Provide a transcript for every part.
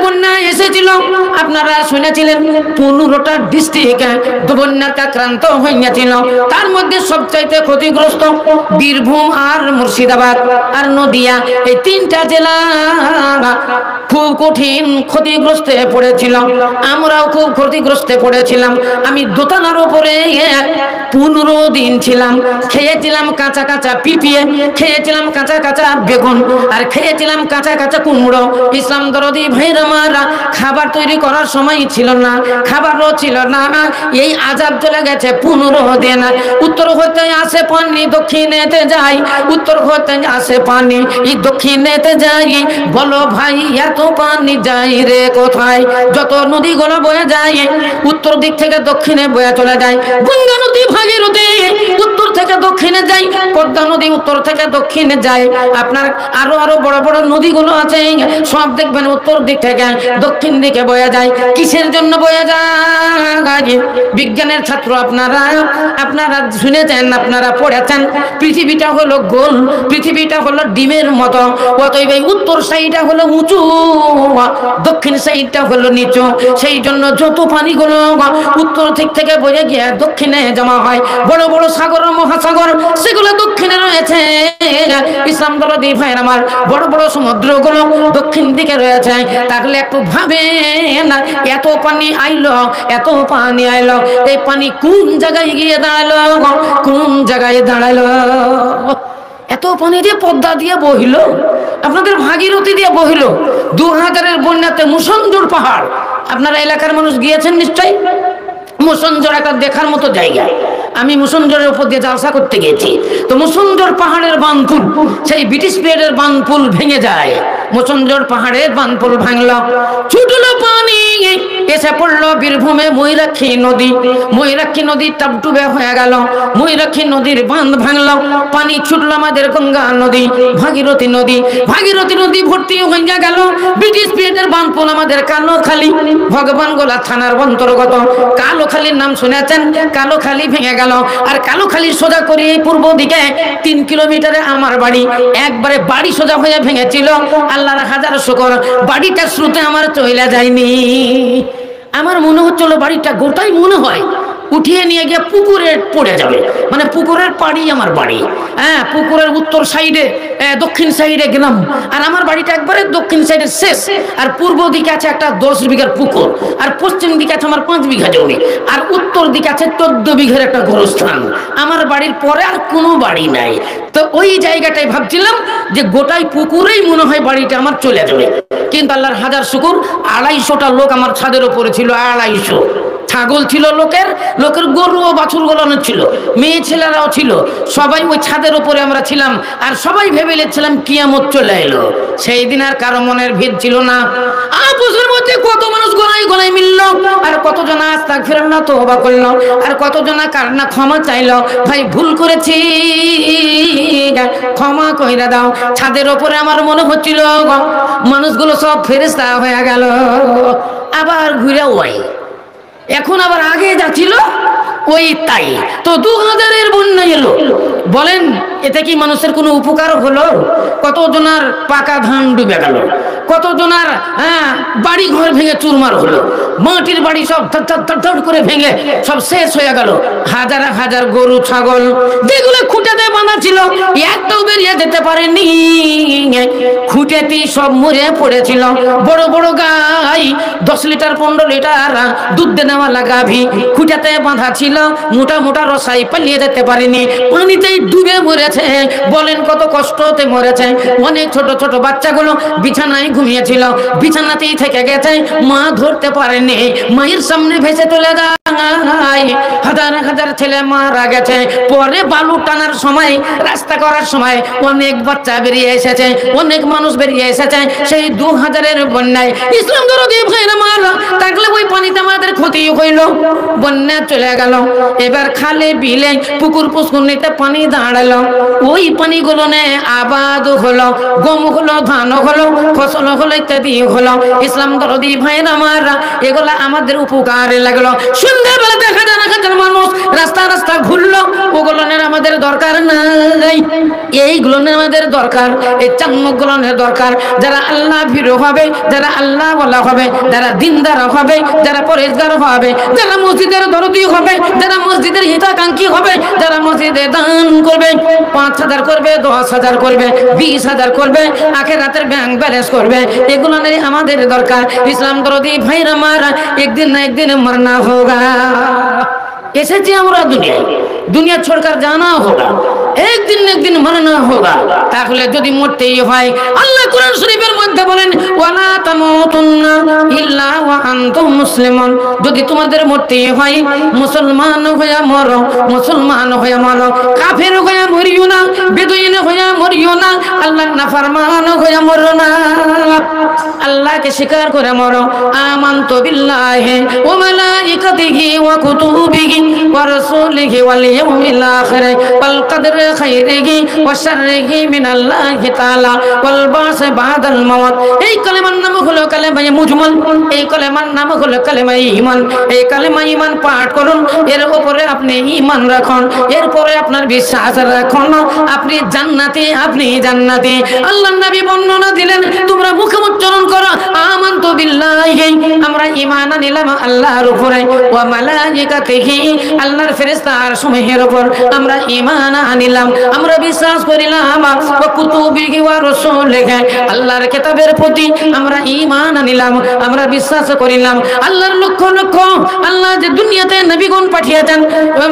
বন্যা এসেছিল আপনারা শুনেছিলেন 15টা ডিস্ট্রিক্ট বন্যাতে আক্রান্ত হয়েছিল। তার মধ্যে সবচাইতে ক্ষতিগ্রস্ত বীরভূম আর মুর্শিদাবাদ আর নদিয়া, এই 3টা জেলা খুব কঠিন ক্ষতিগ্রস্তে পড়েছিল। আমরাও খুব ক্ষতিগ্রস্তে পড়েছিলাম। আমি দোতলার উপরে 15 দিন ছিলাম। খেয়েছিলাম কাঁচা কাঁচা পিপিয়ে, খেয়েছিলাম কাঁচা কাঁচা বেগুন, আর খেয়েছিলাম কাঁচা কাঁচা কুমড়ো। ইসলাম দরদি ভাইরা মারা, খাবার তৈরি করার সময় ছিল না, খাবারও ছিল না। এই আজাব চলে গেছে 15 দিন। উত্তর হতে আসে পানি, দক্ষিণেতে যাই, উত্তর হতে আসে পানি, এই দক্ষিণেতে যাই। বলো ভাই এত পানি যাই রে কোথায়? যত নদীগুলো বয়ে যায় উত্তর দিক থেকে দক্ষিণে বয়ে চলে যায়। গঙ্গা নদী, ভাগীরথী উত্তর থেকে দক্ষিণে যায়, পদ্মা নদী উত্তর থেকে দক্ষিণে যায়। আপনার আরো বড় বড় নদীগুলো আছে, সব দেখবেন উত্তর দিক থেকে দক্ষিণ দিকে বয়ে যায়। কিসের জন্য বয়ে যায়? বিজ্ঞানের ছাত্র আপনারা শুনেছেন, আপনারা পড়েছেন, পৃথিবীটা হলো গোল, পৃথিবীটা হলো ডিমের মতো। অতএব এই উত্তর সাইডটা হলো উঁচু, দক্ষিণ সাইডটা হলো নিচু। সেই জন্য যত পানিগুলো উত্তর দিক থেকে বয়ে গিয়ে দক্ষিণে জমা হয়, বড় বড় সাগর মহাসাগর সেগুলো দক্ষিণে রয়েছে। ইসলাম দরদি ভাইয়ের আমার, বড় বড় সমুদ্রগুলো দক্ষিণ দিকে রয়েছে। তাহলে একটু ভাবেন, এত পানি আইলো, এত পানি আইলো, এই পানি কোন জায়গায় গিয়ে দাঁড়ালো, কোন জায়গায় দাঁড়ালো? এত পানি দিয়ে পদ্মা দিয়ে বহিল, আপনাদের ভাগীরথী দিয়ে বহিল। 2000-এর বন্যাতে মুসনজোর পাহাড়, আপনারা এলাকার মানুষ গিয়েছেন নিশ্চয়ই। মুসনজোর একটা দেখার মতো জায়গা। আমি মুসনজোরের উপর দিয়ে জালসা করতে গেছি। তো মুসনজোর পাহাড়ের বাঁধপুল, সেই ব্রিটিশ পিরিয়ডের বাঁধপুল ভেঙে যায়। মুসনজোর পাহাড়ের বাঁধপুল ভাঙলো, ছুটলো পানি, এসে পড়লো বীরভূমে ময়ূরাক্ষী নদী। ময়ূরাক্ষী নদী টাপটুবে হয়ে গেল, ময়ূরাক্ষী নদীর বাঁধ ভাঙলো, পানি ছুটলো আমাদের গঙ্গা নদী, ভাগীরথী নদী। ভাগীরথী নদী ভর্তি হয়ে গেল ব্রিটিশ পিরিয়ডের বাঁধপুল আমাদের কালোখালী, ভগবানগোলা থানার অন্তর্গত। কালোখালীর নাম শুনেছেন? কালোখালী ভেঙে গেল। আর কালোখালী সোজা করে পূর্ব দিকে 3 কিলোমিটারে আমার বাড়ি, একবারে বাড়ি সোজা হয়ে ভেঙেছিল। আল্লাহর হাজার শুকর, বাড়িটা শ্রুতে আমার চলে যায়নি। আমার মনে হচ্ছিল বাড়িটা গোটাই মনে হয় উঠিয়ে নিয়ে গিয়ে পুকুরে পড়ে যাবে, মানে পুকুরের পাড়ি আমার বাড়ি। হ্যাঁ, পুকুরের উত্তর সাইডে, দক্ষিণ সাইডে গ্রাম, আর আমার বাড়িটা একবারে দক্ষিণ সাইডে শেষ। আর পূর্ব দিকে আছে একটা 10 বিঘার পুকুর, আর পশ্চিম দিকে আছে আমার 5 বিঘা জমি, আর উত্তর দিকে আছে 14 বিঘার একটা গোরস্থান। আমার বাড়ির পরে আর কোনো বাড়ি নাই। তো ওই জায়গাটায় ভাবছিলাম যে গোটাই পুকুরেই মনে হয় বাড়িটা আমার চলে যাবে। কিন্তু আল্লাহর হাজার শুকুর, 250টা লোক আমার ছাদের উপরে ছিল। 250 ছাগল ছিল লোকের, গরু ও বাছুর গোলানো ছিল, মেয়ে ছেলেরাও ছিল, সবাই ওই ছাদের উপরে আমরা ছিলাম। আর সবাই ভেবে নিচ্ছিলাম কিয়ামত চলে এলো। সেই দিন আর কারো মনের ভিড় ছিল না। আপুসের মধ্যে কত মানুষ গলায় গলায় মিলল, আর কতজন আস্তাগফিরুল্লাহ তওবা করলো, আর কতজন কান্না ক্ষমা চাইলো, ভাই ভুল করেছি ক্ষমা কইরা দাও। ছাদের উপরে আমার মনে হচ্ছিল মানুষগুলো সব ফেরেশতা হয়ে গেল, আবার ঘুরে ওই এখন আবার আগে যাচ্ছিল ওই তাই। তো 2000-এর বন্যা এলো, বলেন এতে কি মানুষের কোনো উপকার হলো? কতজনার পাকা ধান ডুবে গেল, কতজনার বাড়ি ঘর ভেঙে চুরমার হলো, মাটির বাড়ি সব ধড় করে ভেঙে সব শেষ হয়ে গেল। হাজার হাজার গরু ছাগল যেগুলো খুঁটেতে বাঁধা ছিল একটাও বেরিয়ে যেতে পারেনি, খুঁটেতেই সব মরে পড়েছিল। বড় বড় গাই 10 লিটার 15 লিটার দুধ দেওয়ালা গাভী খুঁটেতে বাঁধা ছিল, মোটা মোটা রসাই পালিয়ে যেতে পারেনি, পানিতেই ডুবে মরেছে। বলেন কত কষ্টতে মরেছে। অনেক ছোট ছোট বাচ্চাগুলো বিছানায় ঘুমিয়েছিল, বিছানাতেই থেকে গেছে, মা ধরতে পারেনি, মায়ের সামনে ভেসে চলে যায়। হাজার হাজার ছেলে মারা গেছে। পরে বালু টানার সময়, রাস্তা করার সময় অনেক বাচ্চা বেরিয়ে এসেছে, অনেক মানুষ বেরিয়ে এসেছে। সেই 2000-এর বন্যায় ইসলাম দরদি ভাইরা আমার থাকলে ওই পানিতে আমাদের ক্ষতি হইল, বন্যা চলে গেল। এবার খালে বিলে পুকুর পুষ্করণীতে পানি দাঁড়ালো, ওই পানিগুলো নে আবাদ হলো, গম হলো, ধান হলো, ফসল হলো, ইত্যাদি হলো। ইসলাম দরদি ভাইয়ের আমার এগুলা আমাদের উপকারে লাগলো। সন্ধ্যাবেলা দেখা যায় না মানুষ রাস্তা রাস্তা ঘুরলো, ওগুলো আমাদের দরকার নাই। এইগুলো আমাদের দরকার, এই চামগুলো দরকার। যারা আল্লাহ ভীরু হবে, যারা আল্লাহ বলা হবে, যারা দিনদার হবে, যারা পরেশগার হবে, যারা মসজিদের দরদি হবে, যারা মসজিদের হিতাকাঙ্ক্ষী হবে, যারা মসজিদে দান করবে, 5,000 করবে, 10,000 করবে, 20,000 করবে, আখিরাতের ব্যাংক ব্যালেন্স করবে, এগুলো আমাদের দরকার। ইসলাম দরদি ভাইরা মারা একদিন না একদিন মরনা হোগা। এসেছি আমরা দুনিয়া छोड़कर जाना होगा, एक दिन मरना होगा। তাহলে যদি মরতেই হয়, আল্লাহ কোরআন শরীফের মধ্যে বলেন ওয়ালা তামুতুন্না ইল্লা ওয়া আনতুম মুসলিমুন। যদি তোমাদের মরতেই হয় মুসলমান হয়ে মরো, মুসলমান হয়ে মরো, কাফের হয়ে মরিও না, বেদুইন হয়ে মরিও না, আল্লাহর নাফরমান হয়ে মরো না, আল্লাহকে স্বীকার করে মরো। আমানতু বিল্লাহি ওয়া মালাইকাতিহি ওয়া কুতুবিহি ওয়া রাসূলিহি ওয়াল ইয়াউমিল আখির ওয়াল কদরি খাইরিহি ওয়া শাররিহি মিনাল্লাহি তাআলা ওয়াল বাস বাদাল মাউত। এই কালেমার নাম হলো কালেমায়ে মুজমাল, এই কালেমার নাম হলো কালেমায়ে ঈমান। এই কালেমায়ে ঈমান পাঠ করুন, এর উপরে আপনি ঈমান রাখুন, এরপরে আপনার বিশ্বাস রাখুন, আপনি জান্নাতি, আপনি জান্নাতি। আল্লাহর নবী বর্ণনা দিলেন, তোমরা মুখে উচ্চারণ করো আমানতু বিল্লাহি, আমরা ঈমান আনলাম আল্লাহর উপরে, ওয়া মালাইকাতিহি, আল্লাহর ফেরেশতার সমূহের উপর আমরা ঈমান আনলাম, আমরা বিশ্বাস করিলাম, ওয়া কুতুবিহি ওয়া রাসূলিহি, আল্লাহর কিতাবের প্রতি আমরা ঈমান আনলাম, আমরা বিশ্বাস করিলাম। আল্লাহর লক্ষ লক্ষ আল্লাহ যে দুনিয়াতে নবীগণ পাঠিয়েছেন,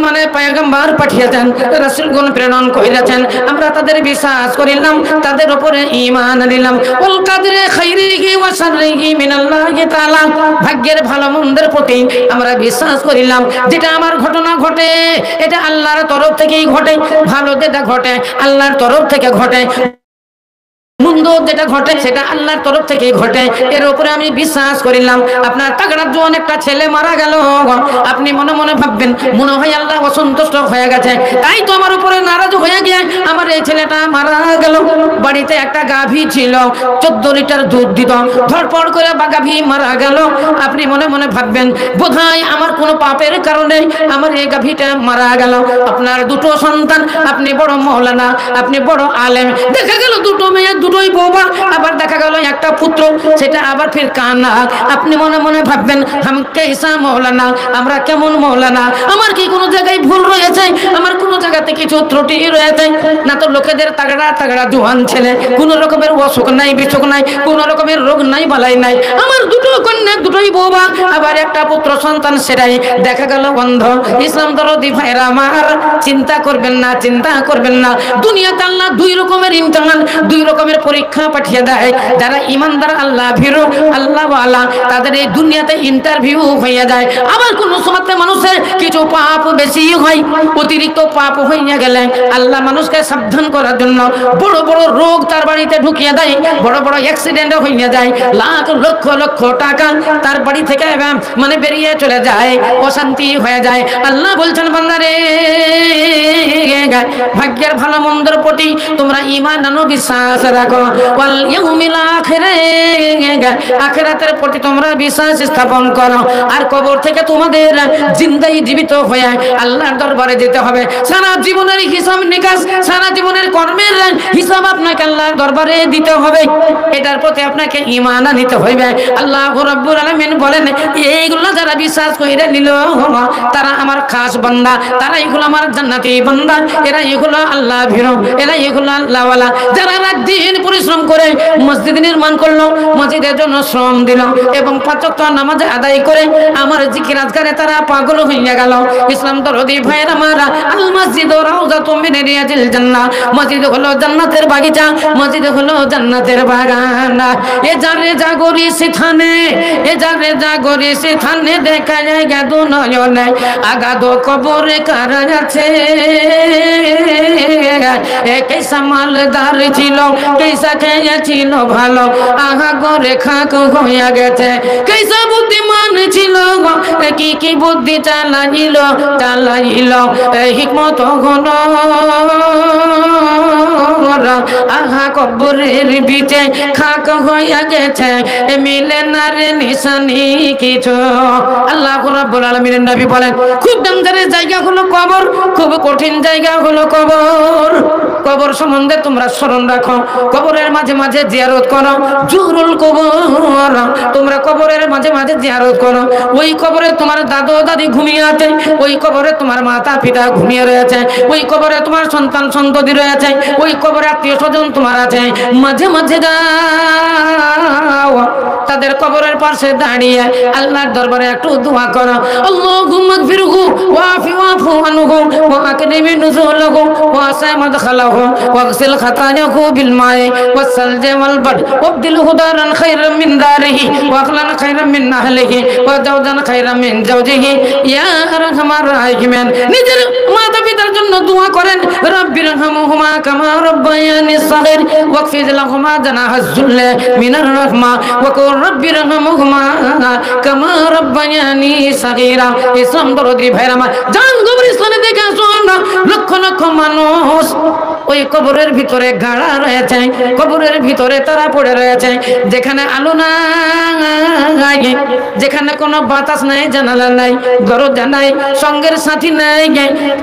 মানে পয়গম্বর পাঠিয়েছেন, রাসূলগণ প্রেরণ করেছেন, আমরা তাদের বিশ্বাস করিলাম, তাদের উপরে ঈমান আনলাম। ওয়াল কদরি খাইরিহি ওয়া শাররিহি মিনাল্লাহি তাআলা, ভাগ্যের ভালো মন্দের প্রতি আমরা বিশ্বাস করিলাম। যেটা আমার ঘটনা ঘটে এটা আল্লাহর তরফ থেকেই ঘটে, ভালো যেটা ঘটে আল্লাহর তরফ থেকে ঘটে, মন্দ যেটা ঘটে সেটা আল্লাহর তরফ থেকে ঘটে, এর উপরে আমি বিশ্বাস করিলাম। আপনার তাগড়ার জোয়ান একটা ছেলে মারা গেল, আপনি মনে মনে ভাববেন মনে হয় আল্লাহ অসন্তুষ্ট হয়ে গেছে, তাই তো আমার উপরে নারাজ হয়ে গিয়ে আমার এই ছেলেটা মারা গেল। বাড়িতে একটা গাভী ছিল, 14 লিটার দুধ দিত, ধরপড় করে গাভী মারা গেল। আপনি মনে মনে ভাববেন বোধহয় আমার কোনো পাপের কারণে আমার এই গাভীটা মারা গেল। আপনার দুটো সন্তান, আপনি বড় মাওলানা, আপনি বড় আলেম, দেখা গেল দুটো মেয়ে, দুটোই বৌমা, আবার দেখা গেল একটা পুত্র, সেটা আবার ফির কানা। আপনি মনে মনে ভাববেন হাম কেসা মাওলানা, আমরা কেমন মাওলানা, আমার কি কোনো জায়গায় ভুল রয়েছে, আমার কোনো জায়গাতে কিছু ত্রুটি রয়েছে না? তো লোকেদের তাগড়া তাগড়া জোয়ান ছেলে, কোনো রকমের অসুখ নাই, বিসুখ নাই, কোনো রকমের রোগ নাই, বালাই নাই, আমার দুটো কন্যা, দুটোই বৌমা, আবার একটা পুত্র সন্তান, সেটাই দেখা গেল বন্ধ। ইসলাম দরদি ভাইরা আমার, চিন্তা করবেন না, চিন্তা করবেন না। দুনিয়াতে আল্লাহ দুই রকমের ইমতিহান, দুই রকমের পরীক্ষা পাঠিয়ে দেয়। যারা ইমানদার, আল্লাহ ভীরু, আল্লাহ ওয়ালা, তাদের এই দুনিয়াতে ইন্টারভিউ হয়ে যায়। আবার কোন সময় মানুষের কিছু পাপ বেশি হয়, অতিরিক্ত পাপ হইয়া গেলে আল্লাহ মানুষকে সাবধান করার জন্য বড় বড় রোগ তার বাড়িতে ঢুকিয়ে দেয়, বড় বড় অ্যাক্সিডেন্ট হইয়া যায়, লাখ লক্ষ লক্ষ টাকা তার বাড়ি থেকে মানে বেরিয়ে চলে যায়, অশান্তি হয়ে যায়। আল্লাহ বলছেন বান্দারে, ভাগ্যের ভালো মন্দের প্রতি তোমরা ঈমান আনো, বিশ্বাস রাখো। ওয়াল ইয়াউমিল আখির, আখিরাতের প্রতি তোমরা বিশ্বাস স্থাপন করো। আর কবর থেকে তোমাদের জিন্দাই জীবিত হয়ে আল্লাহর দরবারে যেতে হবে। সারা জীবনের হিসাব নিকাশ, সারা জীবনের কর্মের হিসাব আপনাকে আল্লাহর দরবারে দিতে হবে। এটার প্রতি আপনাকে ঈমান আনতে হইবে। আল্লাহ রাব্বুল আলামিন বলেন, এইগুলো যারা বিশ্বাস কইরা নিল তারা আমার খাস বান্দা, তারা এগুলো আমার জান্নাতি বান্দা, এরা এগুলো আল্লাহ ভীরু, এরা এগুলো আল্লাহ ওয়ালা। যারা রাত দিন পরিশ্রম করে মসজিদ নির্মাণ করলো, মসজিদের জন্য শ্রম দিল এবং 5 ওয়াক্ত নামাজ আদায় করে আমার জিকির আজকারে তারা পাগল হইয়া গেল। ইসলাম দরদি ভাইয়ের আমার, আল মসজিদ রাউযাতুম মিন রিয়াজিল জান্নাহ, মসজিদ হলো জান্নাতের বাগিচা, মসজিদ হলো জান্নাতের বাগান। এ যারে জাগরি সেখানে এ যারে জাগরে সে থানে দেখা যায় গাদু নয়নে আগাদো কবরে কারা আছে কেসা মালদার ছিল কেসা খেয়েছিল ভালো আহা গরে খাক হইয়া গেছে কেসা বুদ্ধিমান ছিল কি কি বুদ্ধি চালাইল হিকমত ঘন আহা কবরের ভিতরে খাক হইয়া গেছে মিলে না রে নিশানি কিছু। আল্লাহ রাব্বুল আলামিনের নবী বলেন খুব ডেঞ্জারের জায়গা হলো কবর, খুব কঠিন জায়গা হলো কবর। কবর সম্বন্ধে তোমরা স্মরণ রাখো, কবরের মাঝে মাঝে জিয়ারত করো, জুহরুল কবর তোমরা কবরের মাঝে মাঝে জিয়ারত করো। ওই কবরে তোমার দাদু দাদি ঘুমিয়ে আছে, ওই কবরে তোমার মাতা পিতা ঘুমিয়ে রয়েছে, ওই কবরে তোমার সন্তান সন্ততি রয়েছে, ওই কবরে আত্মীয় স্বজন তোমার আছে। মাঝে মাঝে যাও তাদের কবরের পাশে দাঁড়িয়ে আল্লাহর দরবারে একটু দোয়া করো। আল্লাহুম্মা গফিরহু ওয়াফু আনহু ওয়া আকরিম নুজুলহু ওয়া আসা মাদখালাহু ওয়াগসিল খাতায়াহু বিল মাই ওয়াস সালজি ওয়াল বাদ ওয়াবদিলহু দারান খায়রাম মিন দারিহি ওয়া আখলান খায়রাম মিন আহলিহি ওয়া জাওজান খায়রাম মিন জাওজিহি ইয়া আরহামার রাহিমিন। নিজের মাতা পিতার জন্য দোয়া করেন, রাব্বিরহামহুমা কামা রাব্বায়ানি সাগীর ওয়াকফিজ লাহুমা জানাহাজ যুল্লি মিনার রাহমা ওয়া কুর রাব্বিরহামহুমা কামা রাব্বায়ানি সাগীরা। ইসলাম দরদি ভাইরা আমার জান কবরস্থানে দেখে আসুন, লক্ষ লক্ষ মানুষ ওই কবরের ভিতরে গাড়া রয়েছে, কবরের ভিতরে তারা পড়ে রয়েছে, যেখানে আলো নাই, যেখানে কোনো বাতাস নাই, জানালা নাই, দরজা নাই, সঙ্গের সাথী নাই,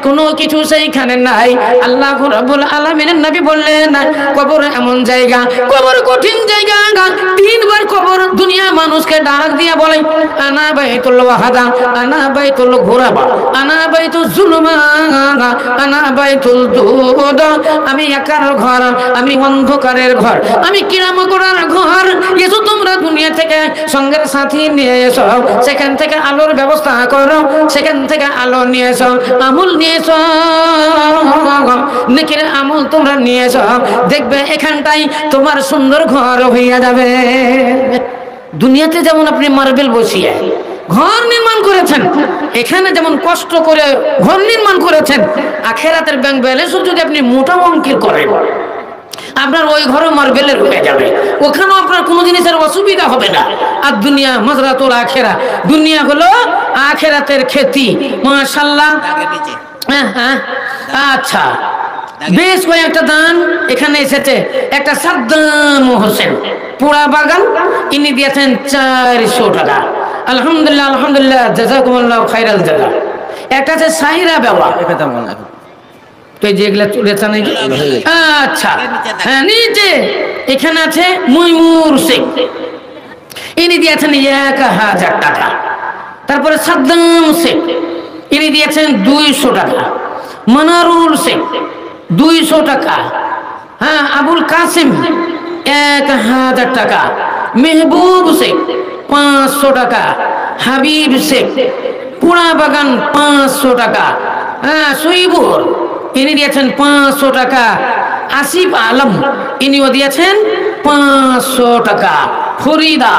কোনো কিছু সেইখানে নাই। আল্লাহ রাব্বুল আলামিনের নবী বললেন কবর এমন জায়গা, কবর কঠিন জায়গা। তিনবার কবর দুনিয়া মানুষকে ডাক দিয়া বলে আনা বাইতুল ওয়াহাদা, আনা বাইতুল ঘুরাবা, আনা বাইতুল জুলুমানা, আনা বাইতুল দুদ। আমি একার ঘর, আমি অন্ধকারের ঘর, আমি কিরামকরার ঘর। এসো তোমরা দুনিয়া থেকে সঙ্গের সাথী নিয়ে এসো, সেখান থেকে আলোর ব্যবস্থা করো, সেখান থেকে আলো নিয়ে এসো, আমল নিয়ে এসো, নেকির আমল তোমরা নিয়ে এসো, দেখবে এখানটাই তোমার সুন্দর ঘর হইয়া যাবে। দুনিয়াতে যেমন আপনি মার্বেল বসিয়ে ঘর নির্মাণ করেছেন, এখানে যেমন কষ্ট করে ঘর নির্মাণ করেছেন, আখেরাতের ব্যাংক ব্যালেন্সও যদি আপনি মোটা অঙ্কের করেন আপনার ওই ঘরে মার্বেলের হয়ে যাবে, ওখানেও আপনার কোনো জিনিসের অসুবিধা হবে না। আর দুনিয়া মাজরাতুল আখেরা, দুনিয়া হলো আখেরাতের খেতি। মাশাআল্লাহ। হ্যাঁ আচ্ছা, বেশ কয়েকটা দান এখানে এসেছে। একটা সাদ্দাম হোসেন পোড়া বাগান, ইনি দিয়েছেন 400 টাকা। আলহামদুলিল্লাহ আলহামদুলিল্লাহ, জাযাকুমুল্লাহু খাইরাল জাযা। একটা আছে সাহিরা বেওয়া, তো যেগুলা চলেছে নাকি। আচ্ছা হ্যাঁ, নিচে এখানে আছে মইমুর শেখ, ইনি দিয়েছেন 1000 টাকা। তারপরে সাদ্দাম শেখ, ইনি দিয়েছেন 200 টাকা। মনারুল শেখ 200 টাকা। হ্যাঁ, আবুল কাসিম 1000 টাকা। মেহবুব শেখ 500 টাকা। হাবিব শেখ পোড়া বাগান 500 টাকা। হ্যাঁ, সইবুর ইনি দিয়েছেন 500 টাকা। আসিফ আলম ইনিও দিয়েছেন 500 টাকা। ফরিদা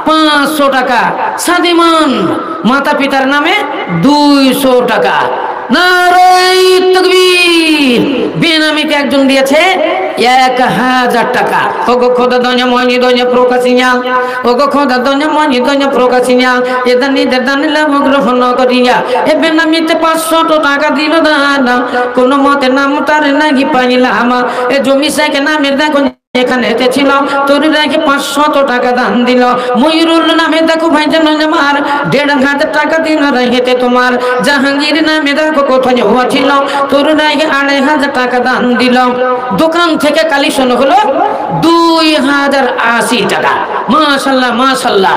500 টাকা। সাদিমান মাতা পিতার নামে 200 টাকা। নারায়ে তাকবীর। বেনামিতে একজন দিয়েছে 1000 টাকা। ওগো খোদা দঞ্জা মনি দঞ্জা প্রকাশিয়া, ওগো খোদা দঞ্জা মনি দঞ্জা প্রকাশিয়া, এদানি দেদানিলা গ্রহণ করিয়া এ বেনামিতে 500 টাকা দিল দান। কোন মতে নাম তার নাকি পাইলাম, এ জমি সাইকে নামের দেখো এখানে ছিল, তোর রেখে 500 টাকা দান দিল। ময়ূরুল নামে দেখো ভাইজান আমার 1500 টাকা দিল রেখেতে তোমার। জাহাঙ্গীর নামে দেখো কোথায় হওয়া ছিল, তোর রেখে 2500 টাকা দান দিল। দোকান থেকে কালেকশন হলো 2080 টাকা। মাশাআল্লাহ মাশাআল্লাহ।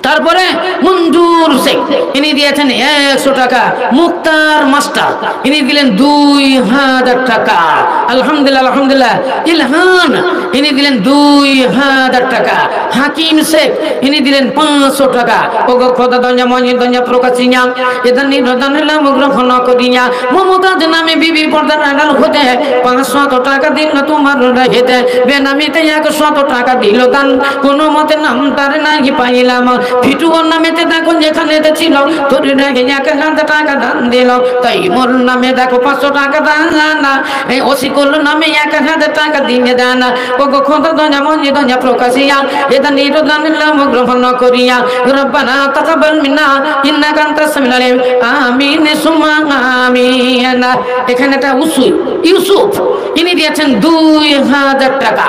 তারপরে মঞ্জুর শেখ ইনি দিয়েছেন 100 টাকা। মুক্তার মাস্টার ইনি দিলেন 2000 টাকা। আলহামদুলিল্লাহ আলহামদুলিল্লাহ। ইলহান ইনি দিলেন 2000 টাকা। হাকিম শেখ ইনি দিলেন 500 টাকা। ওগো খোদা দঞ্জা মনি দঞ্জা প্রকাশিয়া এদান নিরদানিল্লাহ গ্রহণ করিয়া মমতাজ নামে বিবি পর্দার আড়াল হতে 500 টাকা দিল তোমার হেতে বেনামিতে 100 টাকা দিল দান। কোনো মতে নাম তার নাই পাইলাম। ফিটুয়ার নামেতে দেখো যেখানে ছিল তোর 1000 টাকা দান দিল। তাই মোর নামে দেখো 500 টাকা দান। এই ওসিকুল নামে 1000 টাকা দিয়ে দান। ওগো খোদা দঞ্জা মনি দঞ্জা প্রকাশিয়া এদান নিরদানিল্লাহ গ্রহণ করিয়া রব্বানা তাকাব্বাল মিন্না ইন্নাকা আনতাস সামিউল আলিম আমিন সুম্মা আমিন। এখানে একটা ইউসুফ ইনি দিয়েছেন 2000 টাকা।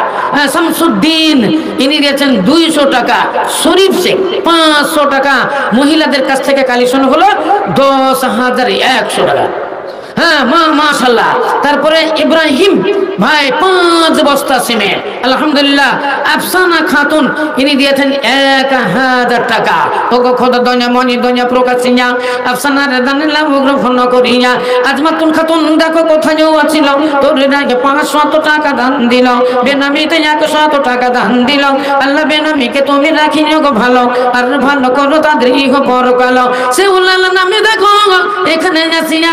শামসুদ্দিন ইনি দিয়েছেন 200 টাকা। শরীফ শেখ 500 টাকা। মহিলাদের কাছ থেকে কালেকশন হলো 10,100 টাকা। হ্যাঁ মাশাআল্লাহ। তারপরে ইব্রাহিম ভাই 5 বস্তা সিমেন্ট আলহামদুলিল্লাহ। আফসানা খাতুন ইনি দিয়েছেন 1000 টাকা। ওগো খোদা দঞ্জা মনি দঞ্জা প্রকাশিয়া আফসানা রেদানিল্লাহ গ্রহণ করিয়া আজমাতুল খাতুন দেখো কোথায় ছিল তোর 500 টাকা দান দিল। বেনামিতে 100 টাকা দান দিল। আল্লাহ বেনামিকে তুমি রাখিও গো ভালো আর ভালো করো তাদের ইহ পরকাল। সে উল্লাহ নামে দেখো এখানে আসিয়া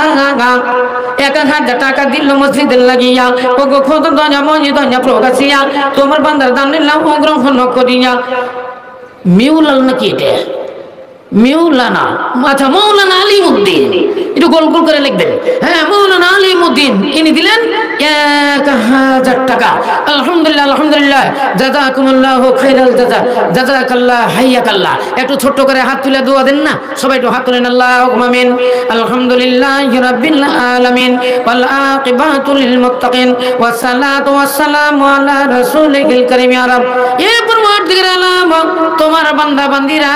1000 টাকা দিল মসজিদের লাগিয়া। ওগো খোদা দঞ্জা মনি দঞ্জা প্রকাশিয়া তোমার বান্দার দান নিলাম গ্রহণ করিয়া। মিউলাল নাকি এটা? মিউলানা আচ্ছা মৌলানা আলিমউদ্দিন একটু গোল গোল করে লিখবেন। হ্যাঁ মৌলানা আলিমউদ্দিন ইনি দিলেন 1000 টাকা। আলহামদুলিল্লাহ আলহামদুলিল্লাহ। জাযাকুমুল্লাহু খাইরাল জাযা জাযাকাল্লাহ হাইয়াকাল্লাহ। একটু ছোট করে হাত তুলে দোয়া দেন না সবাই, একটু হাত তুলেন। আল্লাহুম্মা আমিন। আলহামদুলিল্লাহি রাব্বিল আলামিন ওয়াল আকিবাতু লিল মুত্তাকিন ওয়াস সালাতু ওয়াস সালামু আলা রাসূলিল কারীম। ইয়া রাব এ পরওয়ারদিগার আলাম তোমার বান্দা বান্দিরা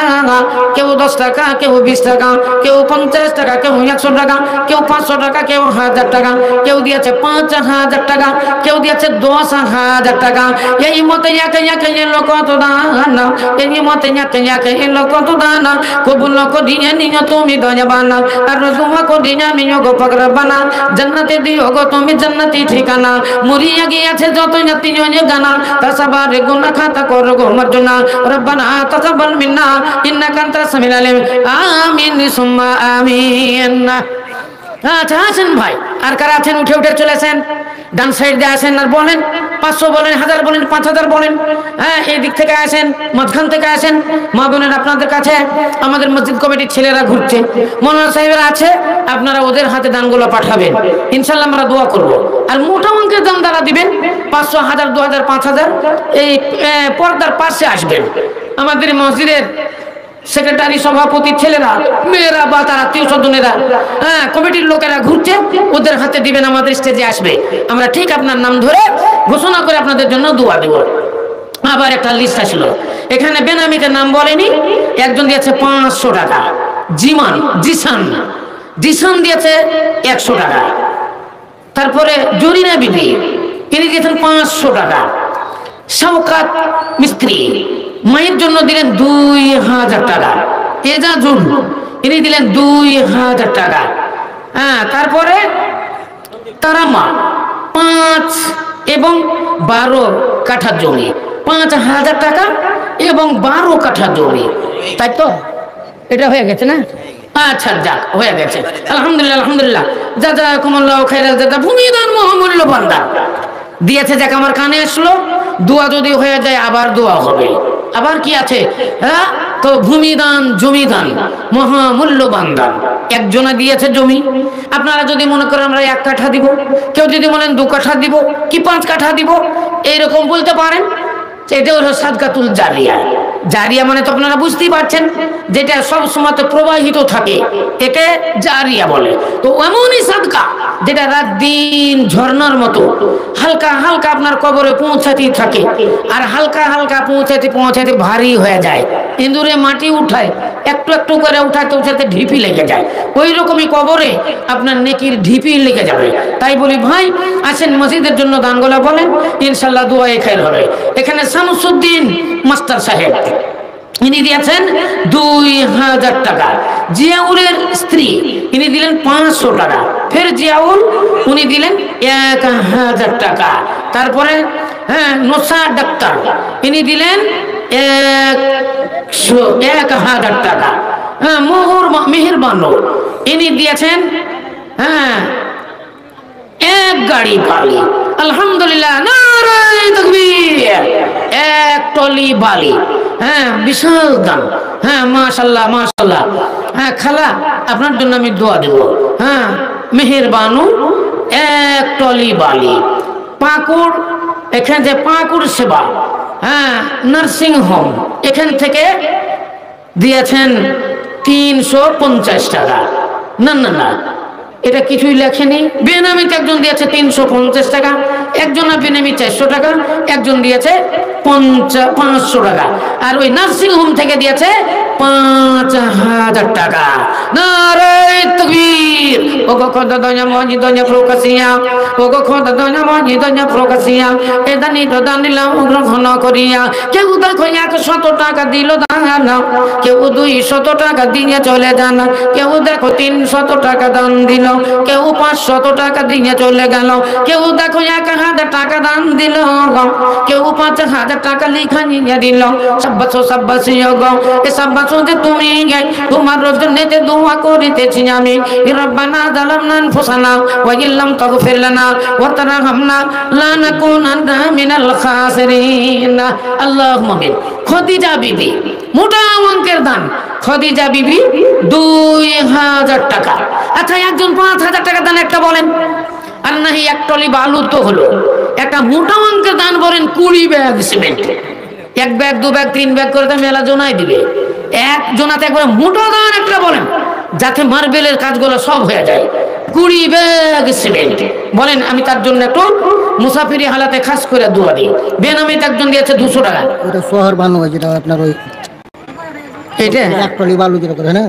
কেউ 10 টাকা, কেউ 20 টাকা, কেউ 50 টাকা, কেউ 100 টাকা, কেউ 500 টাকা, কেউ 1000 টাকা, কেউ দিয়েছে 5000 টাকা, কেউ দিয়েছে 10,000 টাকা। এই মতে একে লোক তো দান, এই মতে একে লোক তো দান। কবুল করিয়ে নিও তুমি দয়াবান আর রজুমা করিয়ে নিও গো পাকরাবানা। জান্নাতে দিও গো তুমি জান্নাতি ঠিকানা। মরিয়া গিয়েছে যত জাতি গানা তাসাবার গুনাহ খাতা করো গো মার্জনা। রব্বানা তাকাব্বাল মিন্না ইন্নাকা আনতাস সামিউল আলিম আমিন সুম্মা আমিন। আচ্ছা আছেন ভাই আর কারা আছেন উঠে উঠে চলেছেন ডান সাইড দিয়ে আসেন আর বলেন 500 বলেন 1000 বলেন 5000 বলেন। হ্যাঁ এই দিক থেকে আসেন মাঝখান থেকে আসেন। মা বোনের আপনাদের কাছে আমাদের মসজিদ কমিটির ছেলেরা ঘুরছে, মনোয়ার সাহেবেরা আছে, আপনারা ওদের হাতে দানগুলো পাঠাবেন ইনশাল্লাহ আমরা দোয়া করব। আর মোটা অঙ্কের দান দ্বারা দিবেন 500 1000 2000 5000 এই পর্দার পাশে আসবেন। আমাদের মসজিদের সেক্রেটারি সভাপতি ছেলেরা মেয়েরা বা তার আত্মীয় স্বজনেরা হ্যাঁ কমিটির লোকেরা ঘুরছে ওদের হাতে দিবেন, আমাদের স্টেজে আসবে, আমরা ঠিক আপনার নাম ধরে ঘোষণা করে আপনাদের জন্য দোয়া দেব। আবার একটা লিস্ট আসলো এখানে বেনামিতে নাম বলেনি, একজন দিয়েছে 500 টাকা। জিসান দিয়েছে 100 টাকা। তারপরে জরিনা বিবি তিনি দিয়েছেন 500 টাকা। শওকাত মিস্ত্রি মায়ের জন্য দিলেন 2000 টাকা। এজাজুল ইনি দিলেন 2000 টাকা। হ্যাঁ তারপরে তারামা 5 এবং 12 কাঠা জমি 5000 টাকা এবং 12 কাঠা জমি, তাই তো এটা হয়ে গেছে না? আচ্ছা যাক হয়ে গেছে আলহামদুলিল্লাহ আলহামদুলিল্লাহ। জাযাকুমুল্লাহু খাইরাল জাযা। ভূমিদান মহামূল্য বান্দা দিয়েছে, যাক আমার কানে আসলো। দোয়া যদি হয়ে যায় আবার দোয়া হবে। আবার কি আছে? হ্যাঁ তো ভূমিদান জমিদান মহামূল্যবান দান। একজনে দিয়েছে জমি, আপনারা যদি মনে করেন আমরা 1 কাঠা দিব, কেউ যদি বলেন 2 কাঠা দিব কি 5 কাঠা দিব এইরকম বলতে পারেন। এটা হলো সাদকাতুল জারিয়া। জারিয়া মানে তো আপনারা বুঝতেই পারছেন যেটা সব সময় প্রবাহিত থাকে একে জারিয়া বলে। তো এমনই সাদকা যেটা রাত দিন ঝর্ণার মতো হালকা হালকা আপনার কবরে পৌঁছাতেই থাকে, আর হালকা হালকা পৌঁছাতে ভারী হয়ে যায়। ইঁদুরে মাটি উঠায় একটু একটু করে উঠাতে উঠাতে ঢিপি লেগে যায়, ওই রকমই কবরে আপনার নেকির ঢিপি লেগে যাবে। তাই বলি ভাই আসেন মসজিদের জন্য দানগুলা বলেন, ইনশাল্লাহ দোয়া খাইর হবে। এখানে শামসুদ্দিন মাস্টার সাহেব ইনি দিয়েছেন 2000 টাকা। জিয়াউলের স্ত্রী ইনি দিলেন 500 টাকা। ফের জিয়াউল উনি দিলেন 1000 টাকা। তারপরে হ্যাঁ নোসা ডাক্তার ইনি দিলেন 1000 টাকা। হ্যাঁ মেহেরবানো ইনি দিয়েছেন হ্যাঁ 1 গাড়ি বালি। আলহামদুলিল্লাহ, নারায়ে তাকবীর। 1 টলি বালি, হ্যাঁ বিশাল দাম। হ্যাঁ মাশাআল্লাহ মাশাআল্লাহ। হ্যাঁ খালা আপনার জন্য আমি দোয়া দেব। হ্যাঁ মেহেরবানু 1 টলি বালি। পাকুড়, এখান থেকে পাকুড় সেবা হ্যাঁ নার্সিং হোম এখান থেকে দিয়েছেন 350 টাকা। না না না, এটা কিছুই লেখেনি। বেনামিতে একজন দিয়েছে 350 টাকা, একজন বেনামি 400 টাকা, একজন দিয়েছে 500 টাকা, আর ওই নার্সিং হোম থেকে দিয়েছে 5000 টাকা। নারায়ে তাকবীর। ওগো খোদা দয়া মজি দয়া প্রকাশিয়া, ওগো খোদা দয়া মজি দয়া প্রকাশিয়া, এদানি তো দানিলাম গ্রহণ করিয়া। কেউ দেখো 100 টাকা দিল দান, কেউ 200 টাকা দিয়ে চলে যান, কেউ দেখো 300 টাকা দান দিল, কেউ 500 টাকা দিয়ে চলে গেল, কেউ দেখো 1000 টাকা দান দিল, কেউ 5000 টাকা লিখা নিয়ে দিল। সাব্বাসি গো, এ সাব্বাস যে তুমি তোমার জন্য যে দোয়া করিতেছি আমি। রব্বানা যালামনা আনফুসানা ওয়া ইল্লাম তাগফির লানা ওয়া তারহামনা লানাকুনান্না মিনাল খাসিরিন। আল্লাহুম্মা আমিন। খদিজা বিবি মোটা অঙ্কের দান। খদিজা বিবি 2000 টাকা। আচ্ছা একজন 5000 টাকা দান একটা বলেন, আর নাহি 1 টলি বালু তো হলো। একটা মোটা অঙ্কের দান বলেন 20 bag cement. 1 bag 2 bag 3 bag করে তো মেলা জোনাই দিবে। এক জোনাতে একবার মোটা দান একটা বলেন, যাতে মার্বেলের কাজগুলো সব হয়ে যায়। 20 ব্যাগ সিমেন্ট বলেন, আমি তার জন্য একটু মুসাফিরি হালাতে খাস করে দোয়া দিই। বেনামিতে একজন দিয়েছে 200 টাকা। এটা শহর বানু, যেটা আপনার ওই এটা 1 টলি বালু যেটা করে না,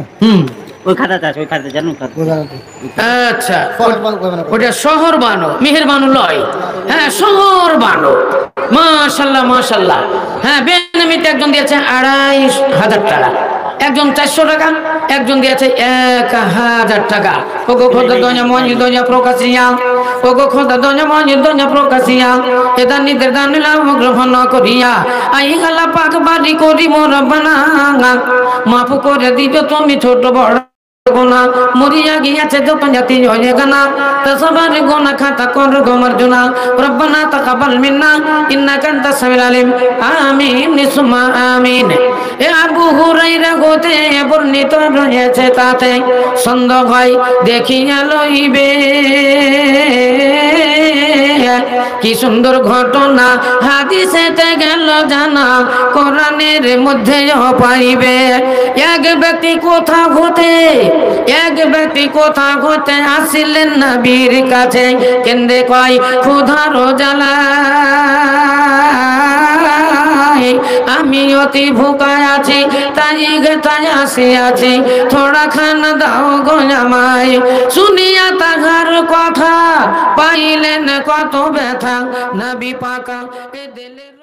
ওই খাতাতে আছে, ওই খাতাতে জানো। আচ্ছা ওটা শহর বানো, মেহেরবানু লয়। হ্যাঁ শহর বানো, মাশাআল্লাহ মাশাআল্লাহ। হ্যাঁ বেনামিতে একজন দিয়েছে 2500 টাকা, একজন 400 টাকা, একজন দিয়েছে 1000 টাকা। ওগো খোদা দয়া মজি দয়া প্রকাশিয়া, ওগো খোদা দয়া মজি দয়া প্রকাশিয়া, এদা নিদের দান নিলাম গ্রহণ করিয়া। আই আল্লাহ পাক বাড়ি করি মোর রব্বানা, মাফ করে দিও তুমি ছোট বড় গোনা। মরিয়া গিয়াছে যত জাতি হয়ে গানা, তা সবার গোনা খাতা কর গমার্জনা। রব্বানা তাকাব্বাল মিন্না ইন্নাকা আনতাস সামিউল আলিম। আমিন সুম্মা আমিন। এ আবু হুরায়রা হতে বর্ণিত রয়েছে, তাতে সন্দেহ হয় দেখিয়া লইবে। কি সুন্দর ঘটনা হাদিসেতে গেল জানা, কোরআনের মধ্যে পাইবে। এক ব্যক্তি কোথা হতে আসিলেন নবীর কাছে, কেন্দে কয় ক্ষুধার জ্বালায় আমি অতি ভুকায় আছি, তাই আসিয়াছি, থোড়া খানা দাও গো আমায়। শুনিয়া তাহার কথা পাইলেন কত ব্যথা, নবী পাকা এ দিলের